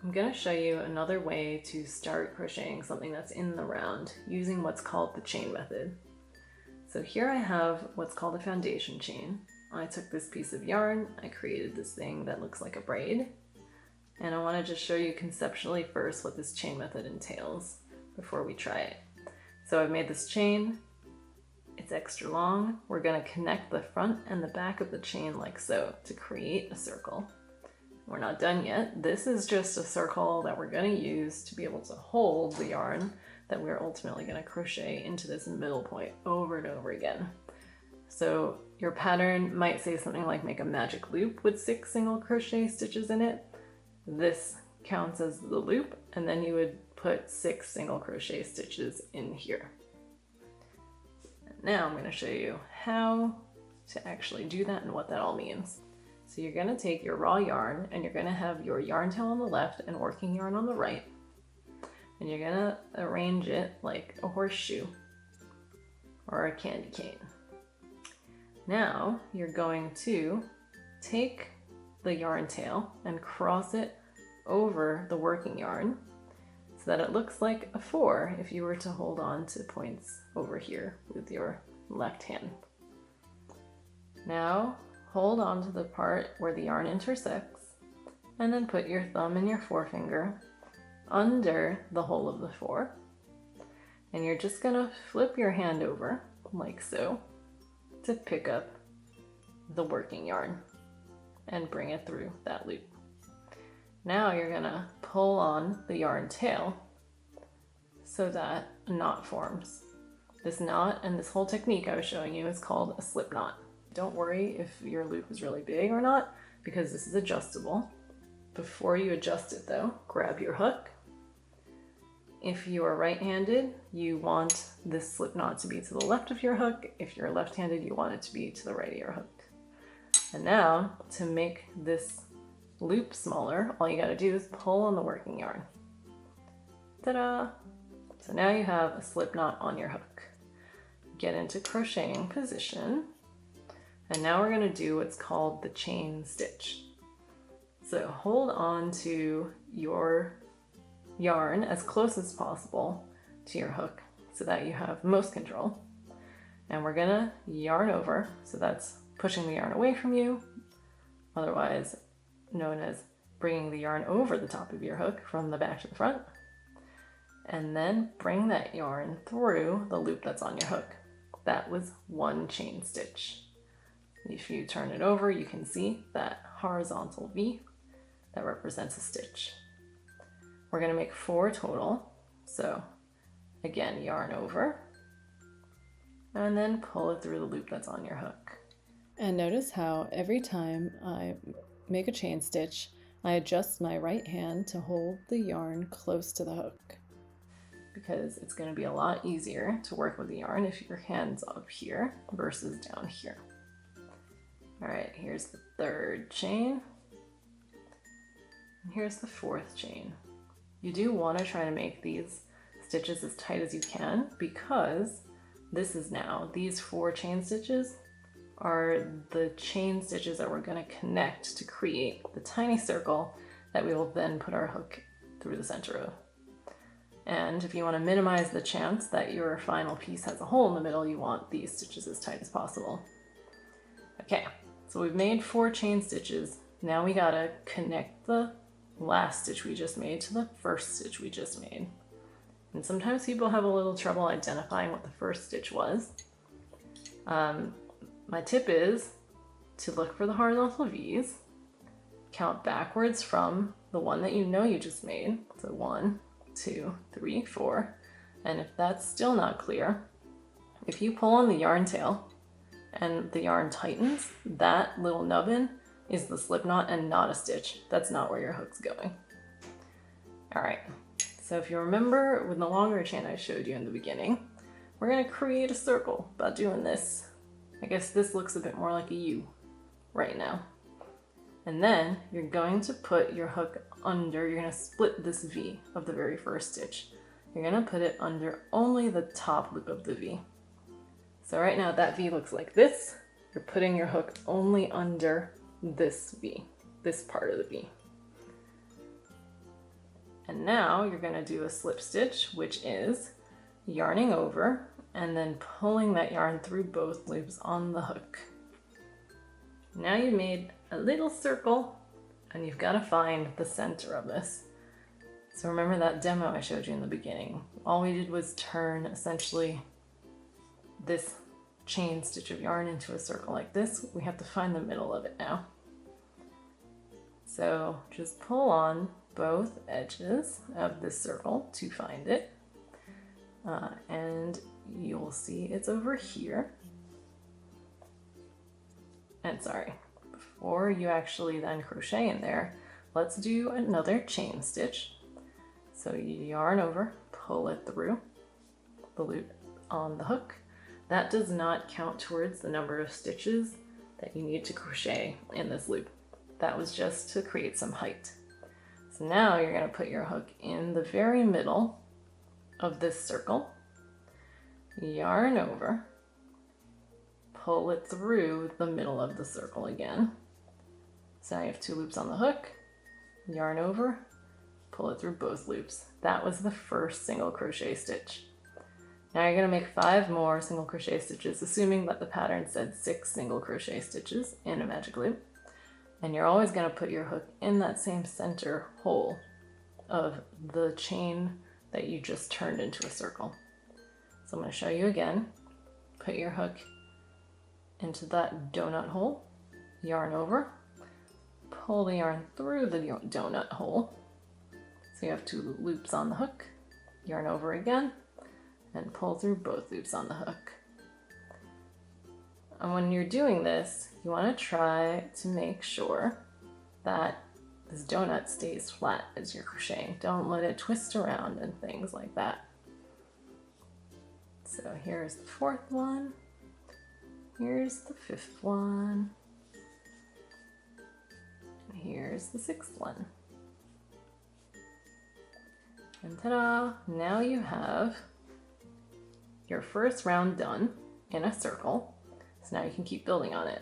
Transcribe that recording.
I'm going to show you another way to start crocheting something that's in the round using what's called the chain method. So here I have what's called a foundation chain. I took this piece of yarn, I created this thing that looks like a braid, and I want to just show you conceptually first what this chain method entails before we try it. So I've made this chain, it's extra long. We're going to connect the front and the back of the chain like so to create a circle. We're not done yet. This is just a circle that we're going to use to be able to hold the yarn that we're ultimately going to crochet into this middle point over and over again. So your pattern might say something like make a magic loop with 6 single crochet stitches in it. This counts as the loop, and then you would put 6 single crochet stitches in here. And now I'm going to show you how to actually do that and what that all means. So you're going to take your raw yarn and you're going to have your yarn tail on the left and working yarn on the right. And you're going to arrange it like a horseshoe or a candy cane. Now you're going to take the yarn tail and cross it over the working yarn so that it looks like a 4 if you were to hold on to points over here with your left hand. Now hold on to the part where the yarn intersects and then put your thumb and your forefinger under the hole of the 4, and you're just gonna flip your hand over like so to pick up the working yarn and bring it through that loop. Now you're gonna pull on the yarn tail so that a knot forms. This knot and this whole technique I was showing you is called a slip knot. Don't worry if your loop is really big or not, because this is adjustable. Before you adjust it though, grab your hook. If you are right-handed, you want this slip knot to be to the left of your hook. If you're left-handed, you want it to be to the right of your hook. And now, to make this loop smaller, all you gotta do is pull on the working yarn. Ta-da! So now you have a slip knot on your hook. Get into crocheting position. And now we're gonna do what's called the chain stitch. So hold on to your yarn as close as possible to your hook so that you have most control. And we're gonna yarn over, so that's pushing the yarn away from you, otherwise known as bringing the yarn over the top of your hook from the back to the front, and then bring that yarn through the loop that's on your hook. That was 1 chain stitch. If you turn it over, you can see that horizontal V that represents a stitch. We're going to make 4 total. So again, yarn over and then pull it through the loop that's on your hook. And notice how every time I make a chain stitch, I adjust my right hand to hold the yarn close to the hook, because it's going to be a lot easier to work with the yarn if your hand's up here versus down here. All right, here's the 3rd chain. And here's the 4th chain. You do want to try to make these stitches as tight as you can, because this is now, these 4 chain stitches are the chain stitches that we're going to connect to create the tiny circle that we will then put our hook through the center of. And if you want to minimize the chance that your final piece has a hole in the middle, you want these stitches as tight as possible. Okay, so we've made 4 chain stitches. Now we gotta connect the last stitch we just made to the first stitch we just made. And sometimes people have a little trouble identifying what the first stitch was. My tip is to look for the horizontal V's, count backwards from the one that you know you just made. So 1, 2, 3, 4. And if that's still not clear, if you pull on the yarn tail and the yarn tightens, that little nubbin is the slip knot and not a stitch. That's not where your hook's going. All right, so if you remember with the longer chain I showed you in the beginning, we're gonna create a circle by doing this. I guess this looks a bit more like a U right now. And then you're going to put your hook under, you're gonna split this V of the very first stitch. You're gonna put it under only the top loop of the V. So right now that V looks like this. You're putting your hook only under this V, this part of the V. And now you're going to do a slip stitch, which is yarning over and then pulling that yarn through both loops on the hook. Now you made a little circle and you've got to find the center of this. So remember that demo I showed you in the beginning. All we did was turn essentially this chain stitch of yarn into a circle like this. We have to find the middle of it now. So just pull on both edges of this circle to find it. And you'll see it's over here. And sorry, before you actually then crochet in there, let's do another chain stitch. So you yarn over, pull it through the loop on the hook. That does not count towards the number of stitches that you need to crochet in this loop. That was just to create some height. So now you're going to put your hook in the very middle of this circle, yarn over, pull it through the middle of the circle again. So now you have 2 loops on the hook, yarn over, pull it through both loops. That was the first single crochet stitch. Now you're going to make 5 more single crochet stitches, assuming that the pattern said 6 single crochet stitches in a magic loop. And you're always going to put your hook in that same center hole of the chain that you just turned into a circle. So I'm going to show you again. Put your hook into that donut hole, yarn over, pull the yarn through the donut hole. So you have 2 loops on the hook, yarn over again, and pull through both loops on the hook. And when you're doing this, you want to try to make sure that this donut stays flat as you're crocheting. Don't let it twist around and things like that. So here's the 4th one. Here's the 5th one. And here's the 6th one. And ta-da! Now you have your first round done in a circle. So now you can keep building on it.